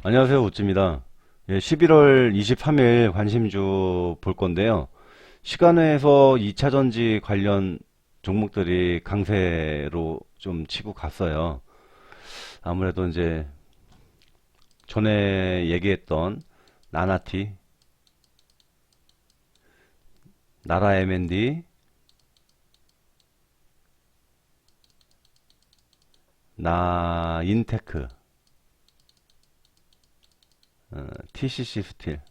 안녕하세요, 우찌입니다. 예, 11월 23일 관심주 볼 건데요. 시간에서 2차전지 관련 종목들이 강세로 좀 치고 갔어요. 아무래도 이제 전에 얘기했던 나나티, 나라 M&D, 나인테크, TCC 스틸.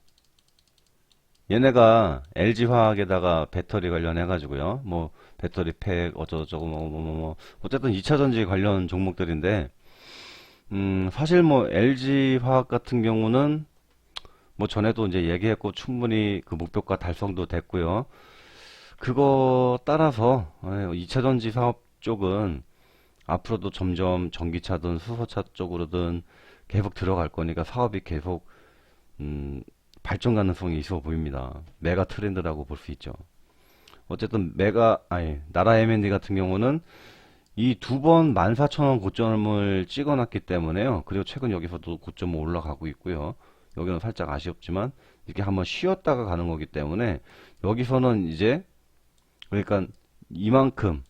얘네가 LG화학에다가 배터리 관련해가지고요. 뭐 배터리 팩 어쩌고저쩌고 어쨌든 2차전지 관련 종목들인데 사실 뭐 LG화학 같은 경우는 뭐 전에도 이제 얘기했고 충분히 그 목표가 달성도 됐고요. 그거 따라서 2차전지 사업 쪽은 앞으로도 점점 전기차든 수소차 쪽으로든 계속 들어갈 거니까 사업이 계속 음, 발전 가능성이 있어 보입니다. 메가 트렌드라고 볼 수 있죠. 어쨌든 나라 M&D 같은 경우는 이 두 번 14,000원 고점을 찍어놨기 때문에요. 그리고 최근 여기서도 고점을 올라가고 있고요. 여기는 살짝 아쉬웠지만 이렇게 한번 쉬었다가 가는 거기 때문에 여기서는 이제 그러니까 이만큼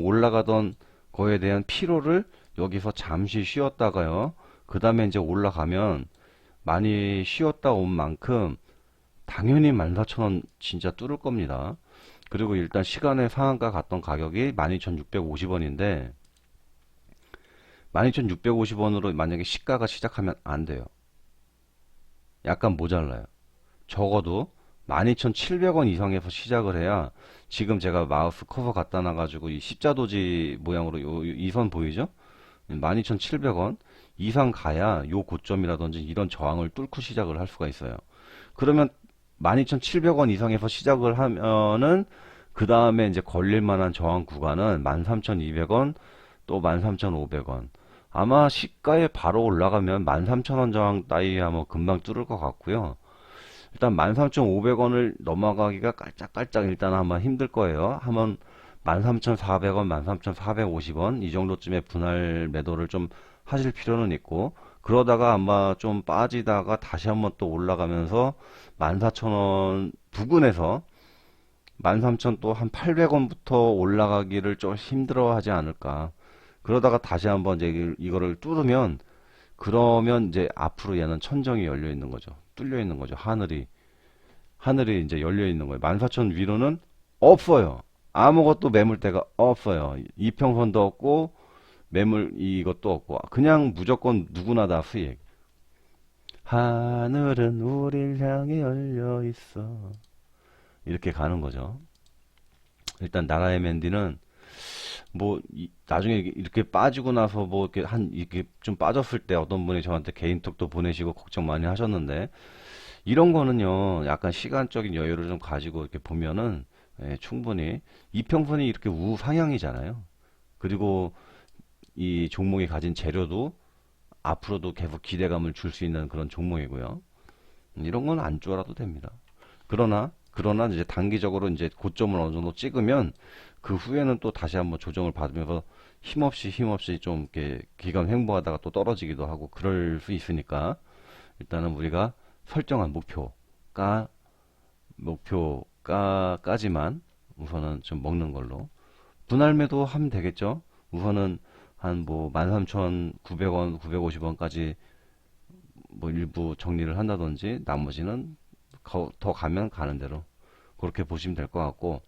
올라가던 거에 대한 피로를 여기서 잠시 쉬었다가요. 그 다음에 이제 올라가면 많이 쉬었다 온 만큼 당연히 14,000원 진짜 뚫을 겁니다. 그리고 일단 시간의 상한가 갔던 가격이 12,650원인데 12,650원으로 만약에 시가가 시작하면 안 돼요. 약간 모자라요. 적어도 12,700원 이상에서 시작을 해야 지금 제가 마우스 커서 갖다 놔가지고 이 십자도지 모양으로 이 선 보이죠? 12,700원 이상 가야 요 고점이라든지 이런 저항을 뚫고 시작을 할 수가 있어요. 그러면 12,700원 이상에서 시작을 하면은 그 다음에 이제 걸릴 만한 저항 구간은 13,200원 또 13,500원. 아마 시가에 바로 올라가면 13,000원 저항 따위야 뭐 금방 뚫을 것 같고요. 일단 13,500원을 넘어가기가 깔짝깔짝 일단 한번 힘들 거예요. 한번 13,400원, 13,450원 이 정도쯤에 분할 매도를 좀 하실 필요는 있고 그러다가 아마 좀 빠지다가 다시 한번 또 올라가면서 14,000원 부근에서 13,000 또 한 800원부터 올라가기를 좀 힘들어 하지 않을까. 그러다가 다시 한번 이제 이거를 뚫으면 그러면 이제 앞으로 얘는 천정이 열려 있는 거죠. 뚫려 있는 거죠. 하늘이 이제 열려 있는 거예요. 14,000 위로는 없어요. 아무것도 매물대가 없어요. 이평선도 없고 매물 이것도 없고 그냥 무조건 누구나 다 수익. 하늘은 우릴 향해 열려 있어. 이렇게 가는 거죠. 일단 나라의 맨디는 뭐 나중에 이렇게 빠지고 나서 뭐 이렇게 좀 빠졌을 때 어떤 분이 저한테 개인톡도 보내시고 걱정 많이 하셨는데 이런 거는요 약간 시간적인 여유를 좀 가지고 이렇게 보면은 충분히 이평선이 이렇게 우상향이잖아요. 그리고 이 종목이 가진 재료도 앞으로도 계속 기대감을 줄 수 있는 그런 종목이고요. 이런 건 안 좋아라도 됩니다. 그러나 이제 단기적으로 이제 고점을 어느 정도 찍으면 그 후에는 또 다시 한번 조정을 받으면서 힘없이 좀 이렇게 기간 횡보하다가 또 떨어지기도 하고 그럴 수 있으니까 일단은 우리가 설정한 목표가까지만 우선은 좀 먹는 걸로 분할 매도 하면 되겠죠. 우선은 한 뭐 13,900원, 950원까지 뭐 일부 정리를 한다든지 나머지는 더 가면 가는 대로 그렇게 보시면 될 것 같고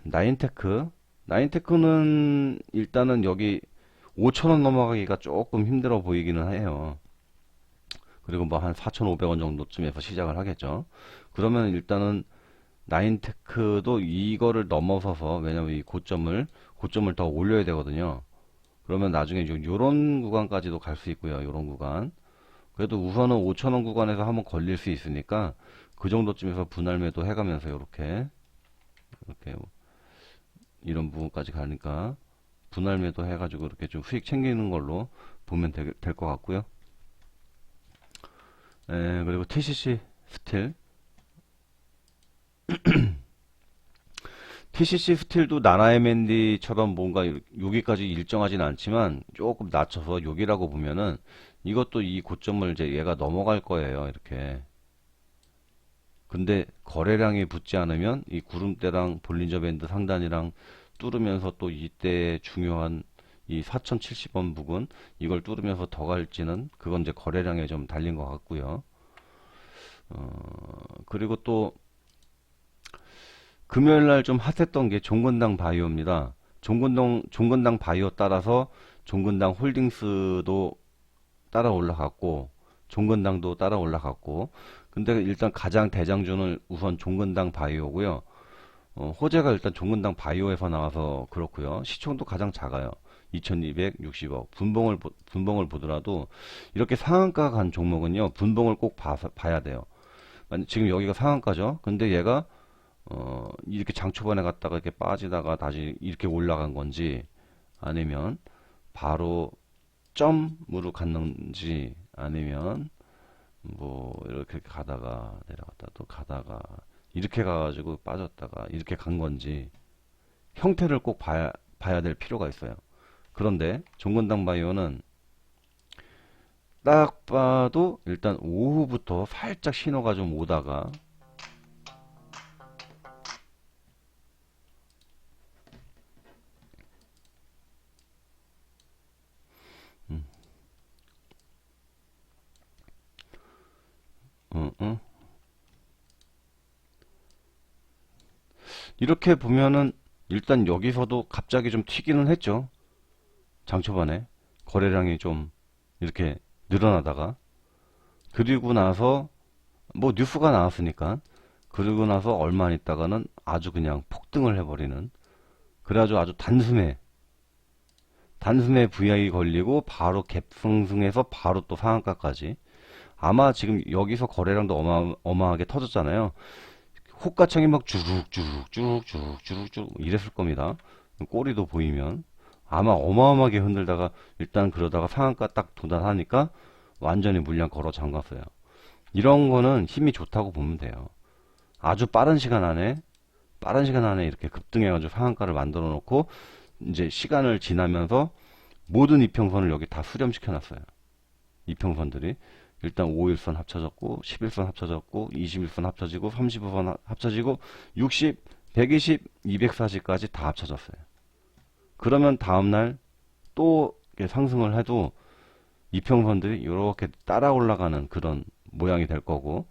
나인테크 나인테크는 일단은 여기 5,000원 넘어가기가 조금 힘들어 보이기는 해요. 그리고 뭐 한 4,500원 정도쯤에서 시작을 하겠죠. 그러면 일단은 나인테크도 이거를 넘어서서 왜냐면 이 고점을 더 올려야 되거든요. 그러면 나중에 요런 구간까지도 갈 수 있고요. 요런 구간. 그래도 우선은 5,000원 구간에서 한번 걸릴 수 있으니까 그 정도쯤에서 분할 매도 해가면서 이렇게 이런 부분까지 가니까 분할 매도 해가지고 이렇게 좀 수익 챙기는 걸로 보면 될 것 같고요. 그리고 TCC 스틸 TCC 스틸도 나나 MND처럼 뭔가 여기까지 일정하진 않지만 조금 낮춰서 여기라고 보면은 이것도 이 고점을 이제 얘가 넘어갈 거예요. 이렇게. 근데 거래량이 붙지 않으면 이 구름대랑 볼린저 밴드 상단이랑 뚫으면서 또 이때 중요한 이 4070원 부근 이걸 뚫으면서 더 갈지는 그건 이제 거래량에 좀 달린 것 같고요. 그리고 또 금요일 날 좀 핫했던 게 종근당 바이오입니다. 종근당 바이오 따라서 종근당 홀딩스도 따라 올라갔고 종근당도 따라 올라갔고 근데 일단 가장 대장주는 우선 종근당 바이오고요. 호재가 일단 종근당 바이오에서 나와서 그렇고요. 시총도 가장 작아요. 2260억. 분봉을 보더라도 이렇게 상한가 간 종목은요. 분봉을 꼭 봐야 돼요. 지금 여기가 상한가죠. 근데 얘가 이렇게 장 초반에 갔다가 이렇게 빠지다가 다시 이렇게 올라간 건지 아니면 바로 점으로 갔는지 아니면 뭐 이렇게 가다가 내려갔다 또 가다가 이렇게 가가지고 빠졌다가 이렇게 간 건지 형태를 꼭 봐야 될 필요가 있어요. 그런데 종근당 바이오는 딱 봐도 일단 오후부터 살짝 신호가 좀 오다가 음, 음, 음. 이렇게 보면은 일단 여기서도 갑자기 좀 튀기는 했죠. 장 초반에 거래량이 좀 이렇게 늘어나다가 그리고 나서 뭐 뉴스가 나왔으니까 그리고 나서 얼마 안 있다가는 아주 그냥 폭등을 해버리는 그래가지고 아주 단숨에 VI 걸리고 바로 갭상승해서 바로 또 상한가까지 아마 지금 여기서 거래량도 어마어마하게 터졌잖아요. 호가창이 막 주룩주룩 이랬을 겁니다. 꼬리도 보이면 아마 어마어마하게 흔들다가 일단 그러다가 상한가 딱 도달하니까 완전히 물량 걸어 잠갔어요. 이런 거는 힘이 좋다고 보면 돼요. 아주 빠른 시간 안에 이렇게 급등해가지고 상한가를 만들어 놓고 이제 시간을 지나면서 모든 이평선을 여기 다 수렴시켜 놨어요. 이평선들이 일단 5일선 합쳐졌고 11선 합쳐졌고 21선 합쳐지고 35선 합쳐지고 60, 120, 240까지 다 합쳐졌어요. 그러면 다음날 또 상승을 해도 이평선들이 이렇게 따라 올라가는 그런 모양이 될 거고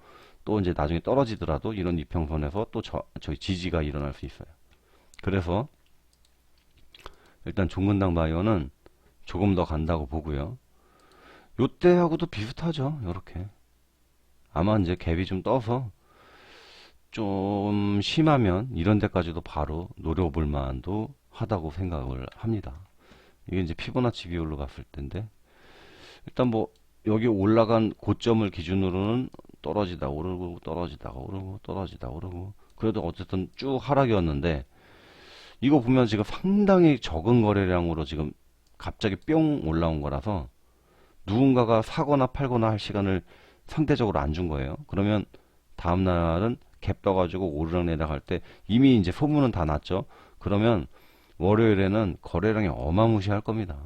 또 이제 나중에 떨어지더라도 이런 이평선에서 또 저희 지지가 일어날 수 있어요. 그래서 일단 종근당 바이오는 조금 더 간다고 보고요. 요때하고도 비슷하죠. 요렇게. 아마 이제 갭이 좀 떠서 좀 심하면 이런 데까지도 바로 노려볼 만도 하다고 생각을 합니다. 이게 이제 피보나치 비율로 봤을 텐데 일단 뭐 여기 올라간 고점을 기준으로는 떨어지다 오르고 떨어지다가 오르고 떨어지다 오르고 그래도 어쨌든 쭉 하락이었는데 이거 보면 지금 상당히 적은 거래량으로 지금 갑자기 뿅 올라온 거라서 누군가가 사거나 팔거나 할 시간을 상대적으로 안 준 거예요. 그러면 다음 날은 갭 떠가지고 오르락내락 할 때 이미 이제 소문은 다 났죠. 그러면 월요일에는 거래량이 어마무시할 겁니다.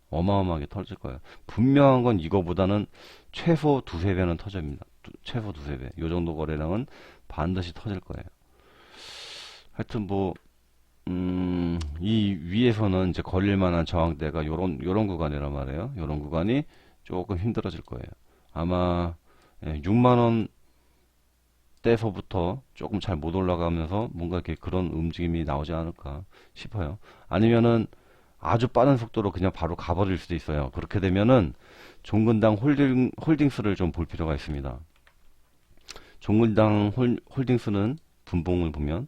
어마어마하게 터질 거예요. 분명한 건 이거보다는 최소 두세 배는 터집니다. 최소 두세 배. 요 정도 거래량은 반드시 터질 거예요. 하여튼 뭐, 이 위에서는 이제 걸릴 만한 저항대가 요런 구간이란 말이에요. 요런 구간이 조금 힘들어질 거예요. 아마 6만원 대서부터 조금 잘 못 올라가면서 뭔가 이렇게 그런 움직임이 나오지 않을까 싶어요. 아니면은 아주 빠른 속도로 그냥 바로 가버릴 수도 있어요. 그렇게 되면은 종근당 홀딩스를 좀 볼 필요가 있습니다. 종근당 홀딩스는 분봉을 보면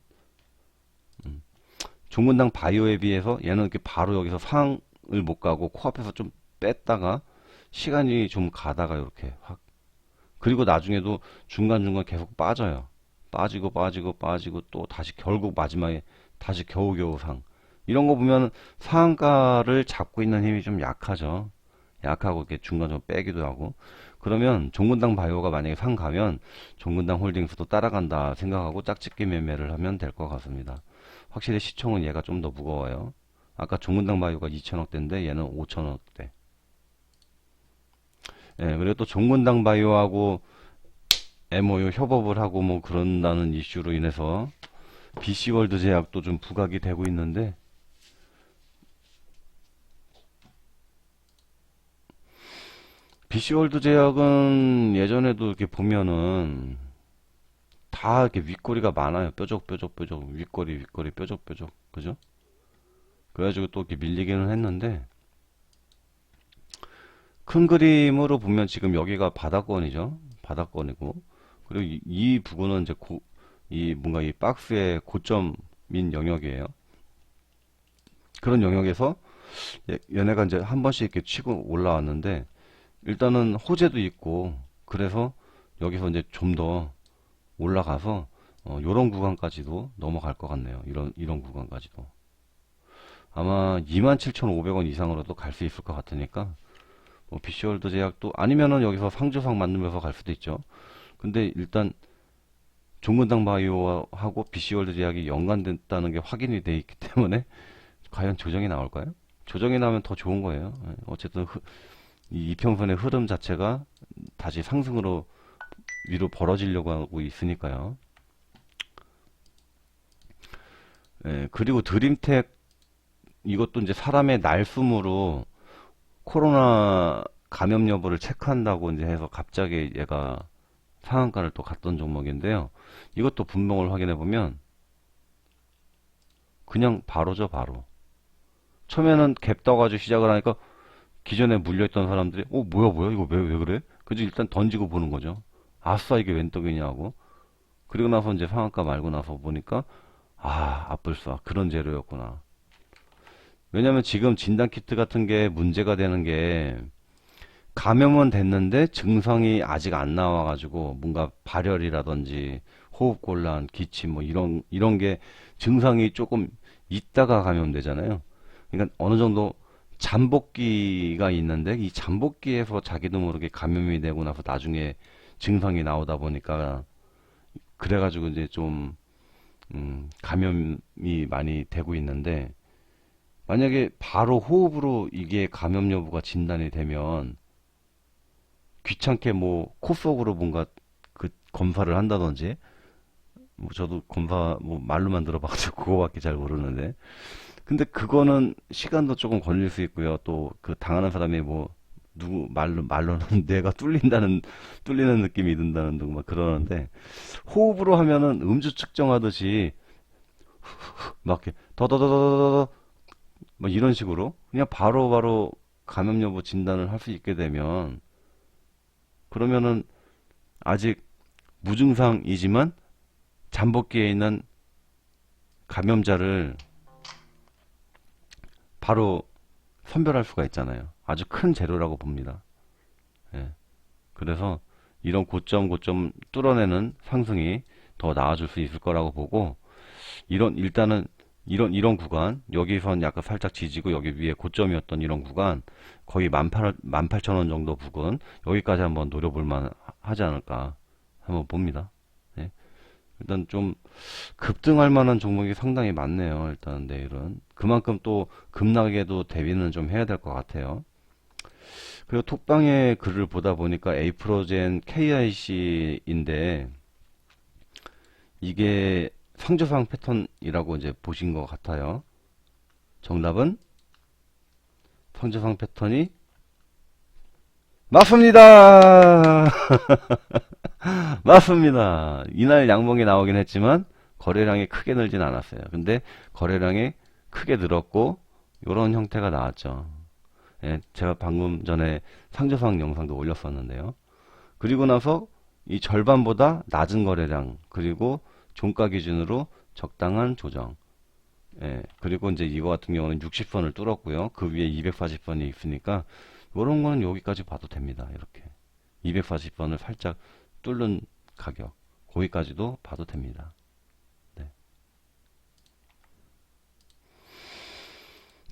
종근당 바이오에 비해서 얘는 이렇게 바로 여기서 상을 못 가고 코앞에서 좀 뺐다가 시간이 좀 가다가 이렇게 확 그리고 나중에도 중간중간 계속 빠져요. 빠지고 또 다시 결국 마지막에 다시 겨우겨우 상. 이런 거 보면 상한가를 잡고 있는 힘이 좀 약하죠. 약하고 이렇게 중간중간 빼기도 하고. 그러면 종근당 바이오가 만약에 상 가면 종근당 홀딩스도 따라간다 생각하고 짝짓기 매매를 하면 될 것 같습니다. 확실히 시총은 얘가 좀 더 무거워요. 아까 종근당 바이오가 2천억대인데 얘는 5천억대. 예, 그리고 또 종근당 바이오하고 MOU 협업을 하고 뭐 그런다는 이슈로 인해서 BC월드 제약도 좀 부각이 되고 있는데, BC월드 제약은 예전에도 이렇게 보면은 다 이렇게 윗꼬리가 많아요. 뾰족 뾰족 뾰족 윗꼬리 윗꼬리 뾰족 뾰족, 그죠? 그래가지고 또 이렇게 밀리기는 했는데, 큰 그림으로 보면 지금 여기가 바닥권이죠. 바닥권이고, 그리고 이 부분은 이제 이 뭔가 이 박스의 고점인 영역이에요. 그런 영역에서 얘네가 이제 한 번씩 이렇게 치고 올라왔는데, 일단은 호재도 있고, 그래서 여기서 이제 좀 더 올라가서 요런 구간까지도 넘어갈 것 같네요. 이런 구간까지도 아마 27,500원 이상으로도 갈 수 있을 것 같으니까, 뭐 BC월드 제약도 아니면은 여기서 상주상 만들면서 갈 수도 있죠. 근데 일단 종근당 바이오하고 BC월드 제약이 연관됐다는 게 확인이 돼 있기 때문에 과연 조정이 나올까요? 조정이 나면 더 좋은 거예요. 예, 어쨌든 이 이평선의 흐름 자체가 다시 상승으로 위로 벌어지려고 하고 있으니까요. 예, 그리고 드림텍, 이것도 이제 사람의 날숨으로 코로나 감염 여부를 체크한다고 이제 해서 갑자기 얘가 상한가를 또 갔던 종목인데요. 이것도 분봉을 확인해 보면 그냥 바로죠, 바로. 처음에는 갭 떠가지고 시작을 하니까 기존에 물려있던 사람들이 뭐야 뭐야 이거 왜 그래? 그래서 일단 던지고 보는 거죠. 아싸 이게 웬 떡이냐고. 그리고 나서 이제 상한가 말고 나서 보니까 앞불싸 그런 재료였구나. 왜냐면 지금 진단키트 같은 게 문제가 되는 게, 감염은 됐는데 증상이 아직 안 나와가지고 뭔가 발열이라든지 호흡곤란, 기침 뭐 이런 게 증상이 조금 있다가 감염되잖아요. 그러니까 어느 정도 잠복기가 있는데, 이 잠복기에서 자기도 모르게 감염이 되고 나서 나중에 증상이 나오다 보니까, 그래가지고 이제 좀 감염이 많이 되고 있는데, 만약에 바로 호흡으로 이게 감염 여부가 진단이 되면 귀찮게 뭐 코 속으로 뭔가 그 검사를 한다든지, 뭐 저도 검사 뭐 말로만 들어봐가지고 그거밖에 잘 모르는데, 근데 그거는 시간도 조금 걸릴 수 있고요. 또 그 당하는 사람이 뭐 누구 말로는 뇌가 뚫리는 느낌이 든다는 등 막 그러는데, 호흡으로 하면은 음주 측정하듯이 막 이렇게 더더더더더더 뭐 이런 식으로 그냥 바로바로 감염 여부 진단을 할 수 있게 되면, 그러면은 아직 무증상이지만 잠복기에 있는 감염자를 바로 선별할 수가 있잖아요. 아주 큰 재료라고 봅니다. 예. 그래서 이런 고점 뚫어내는 상승이 더 나아질 수 있을 거라고 보고, 일단은 이런 구간, 여기선 약간 살짝 지지고 여기 위에 고점이었던 이런 구간, 거의 18,000원 정도 부근, 여기까지 한번 노려볼 만 하지 않을까 한번 봅니다. 예. 일단 좀 급등할 만한 종목이 상당히 많네요. 일단 내일은 그만큼 또 급락에도 대비는 좀 해야 될 것 같아요. 그리고 톡방에 글을 보다 보니까 에이프로젠 KIC인데, 이게 상저상 패턴이라고 이제 보신 것 같아요. 정답은 상저상 패턴이 맞습니다. 맞습니다. 이날 양봉이 나오긴 했지만 거래량이 크게 늘진 않았어요. 근데 거래량이 크게 늘었고 이런 형태가 나왔죠. 예, 제가 방금 전에 상저상 영상도 올렸었는데요. 그리고 나서 이 절반보다 낮은 거래량, 그리고 종가 기준으로 적당한 조정. 예, 그리고 이제 이거 같은 경우는 60선을 뚫었고요. 그 위에 240선이 있으니까 이런 거는 여기까지 봐도 됩니다. 이렇게 240선을 살짝 뚫는 가격, 거기까지도 봐도 됩니다. 네.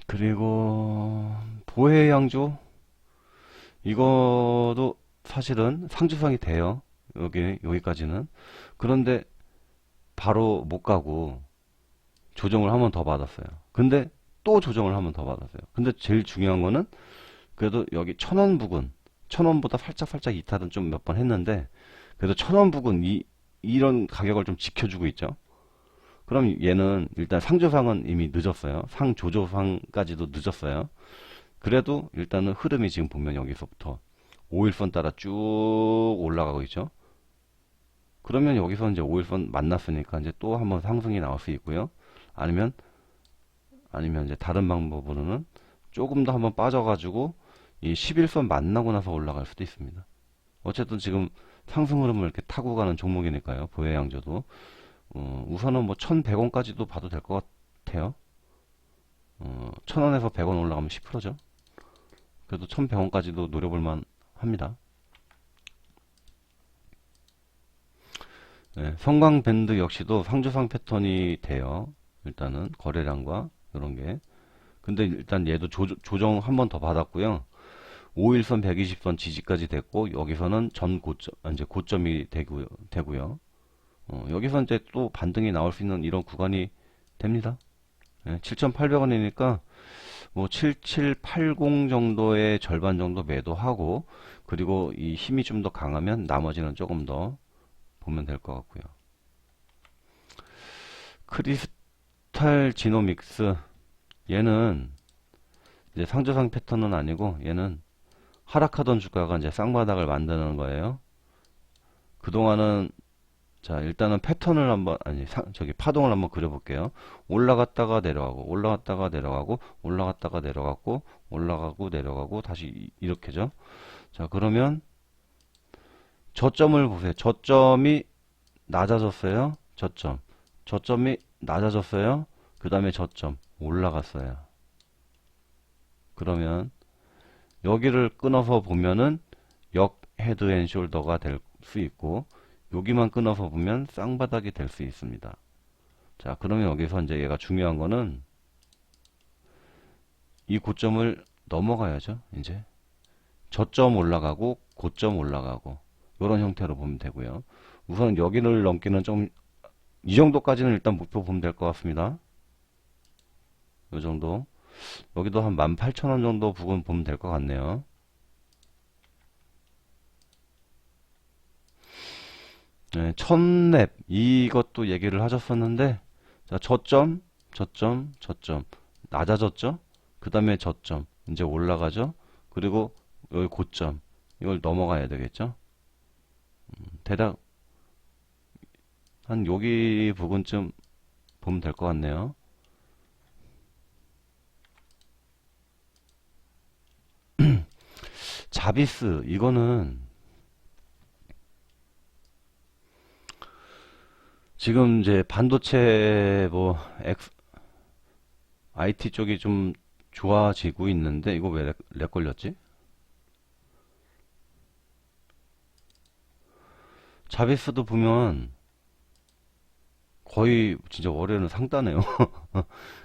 그리고 보혜양조, 이거도 사실은 상주상이 돼요. 여기까지는. 그런데 바로 못 가고 조정을 한 번 더 받았어요. 근데 또 조정을 한 번 더 받았어요. 근데 제일 중요한 거는 그래도 여기 1,000원 부근, 1,000원보다 살짝 이탈은 좀 몇 번 했는데 그래도 1,000원 부근 이런 가격을 좀 지켜주고 있죠. 그럼 얘는 일단 상조상은 이미 늦었어요. 상조조상까지도 늦었어요. 그래도 일단은 흐름이 지금 보면 여기서부터 5일선 따라 쭉 올라가고 있죠. 그러면 여기서 이제 5일선 만났으니까 이제 또 한번 상승이 나올 수 있고요. 아니면 이제 다른 방법으로는 조금 더 한번 빠져가지고 이 11선 만나고 나서 올라갈 수도 있습니다. 어쨌든 지금 상승 흐름을 이렇게 타고 가는 종목이니까요. 보혜양조도 우선은 뭐 1,100원까지도 봐도 될 것 같아요. 1,000원에서 100원 올라가면 10%죠. 그래도 1,100원까지도 노려볼만 합니다. 네, 성광밴드 역시도 상조상 패턴이 돼요. 일단은 거래량과 이런 게. 근데 일단 얘도 조정 한 번 더 받았고요. 5일선 120선 지지까지 됐고 여기서는 전 고점 이제 고점이 되고요. 여기서 이제 또 반등이 나올 수 있는 이런 구간이 됩니다. 네, 7,800원이니까 뭐 7780 정도의 절반 정도 매도하고 그리고 이 힘이 좀 더 강하면 나머지는 조금 더 보면 될 것 같고요. 크리스탈 지노믹스 얘는 이제 상저상 패턴은 아니고 얘는 하락하던 주가가 이제 쌍바닥을 만드는 거예요. 그동안은 자 일단은 패턴을 한번 저기 파동을 한번 그려볼게요. 올라갔다가 내려가고 올라갔다가 내려가고 올라갔다가 내려갔고 올라가고 내려가고 다시 이렇게죠. 자 그러면 저점을 보세요. 저점이 낮아졌어요. 저점이 낮아졌어요. 그 다음에 저점 올라갔어요. 그러면 여기를 끊어서 보면은 역 헤드 앤 숄더가 될 수 있고 여기만 끊어서 보면 쌍바닥이 될 수 있습니다. 자 그러면 여기서 이제 얘가 중요한 거는 이 고점을 넘어가야죠. 이제 저점 올라가고 고점 올라가고 이런 형태로 보면 되고요. 우선 여기를 넘기는 좀 이 정도까지는 일단 목표 보면 될 것 같습니다. 이 정도 여기도 한 18,000원 정도 부분 보면 될 것 같네요. 네, 첫랩 이것도 얘기를 하셨었는데 자 저점 낮아졌죠. 그 다음에 저점 이제 올라가죠. 그리고 여기 고점 이걸 넘어가야 되겠죠. 대략 한 여기 부분쯤 보면 될 것 같네요. 자비스 이거는 지금 이제 반도체 뭐 IT 쪽이 좀 좋아지고 있는데 이거 왜 렉 걸렸지? 자비스도 보면 거의 진짜 월요일은 상따네요.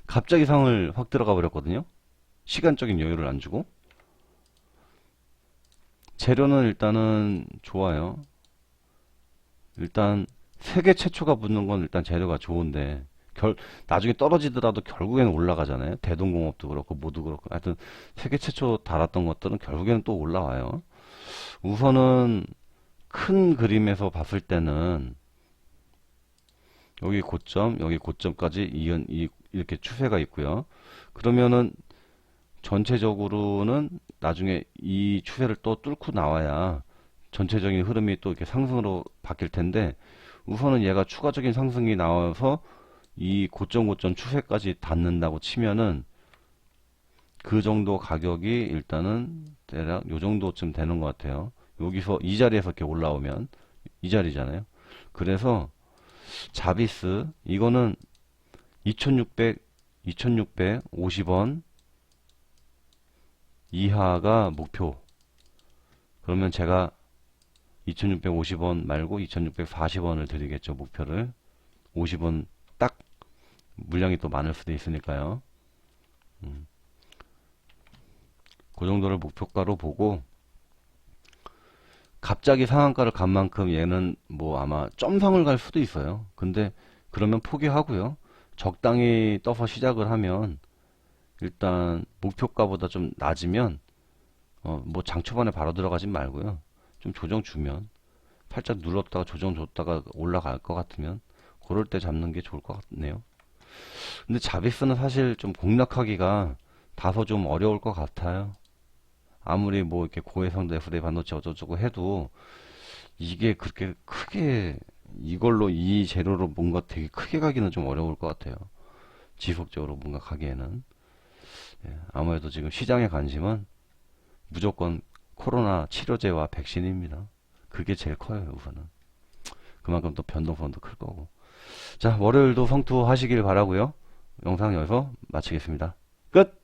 갑자기 상을 확 들어가 버렸거든요. 시간적인 여유를 안 주고. 재료는 일단은 좋아요. 일단 세계 최초가 붙는 건 일단 재료가 좋은데 나중에 떨어지더라도 결국에는 올라가잖아요. 대동공업도 그렇고 모두 그렇고 하여튼 세계 최초 달았던 것들은 결국에는 또 올라와요. 우선은 큰 그림에서 봤을 때는 여기 고점 여기 고점까지 이렇게 추세가 있고요. 그러면은 전체적으로는 나중에 이 추세를 또 뚫고 나와야 전체적인 흐름이 또 이렇게 상승으로 바뀔 텐데 우선은 얘가 추가적인 상승이 나와서 이 고점 추세까지 닿는다고 치면은 그 정도 가격이 일단은 대략 요 정도쯤 되는 것 같아요. 여기서 이 자리에서 이렇게 올라오면 이 자리잖아요. 그래서 자비스 이거는 2650원 이하가 목표. 그러면 제가 2650원 말고 2640원을 드리겠죠. 목표를 50원 딱 물량이 또 많을 수도 있으니까요. 그 정도를 목표가로 보고 갑자기 상한가를 간 만큼 얘는 뭐 아마 점상을 갈 수도 있어요. 근데 그러면 포기하고요. 적당히 떠서 시작을 하면 일단 목표가보다 좀 낮으면 뭐 장 초반에 바로 들어가진 말고요. 좀 조정 주면 팔짝 눌렀다가 조정 줬다가 올라갈 것 같으면 그럴 때 잡는 게 좋을 것 같네요. 근데 자비스는 사실 좀 공략하기가 다소 좀 어려울 것 같아요. 아무리 뭐 이렇게 고해상도 FD 반도체 어쩌고저쩌고 해도 이게 그렇게 크게 이걸로 이 재료로 뭔가 되게 크게 가기는 좀 어려울 것 같아요. 지속적으로 뭔가 가기에는. 예, 아무래도 지금 시장의 관심은 무조건 코로나 치료제와 백신입니다. 그게 제일 커요, 우선은. 그만큼 또 변동성도 클 거고. 자, 월요일도 성투하시길 바라고요. 영상 여기서 마치겠습니다. 끝!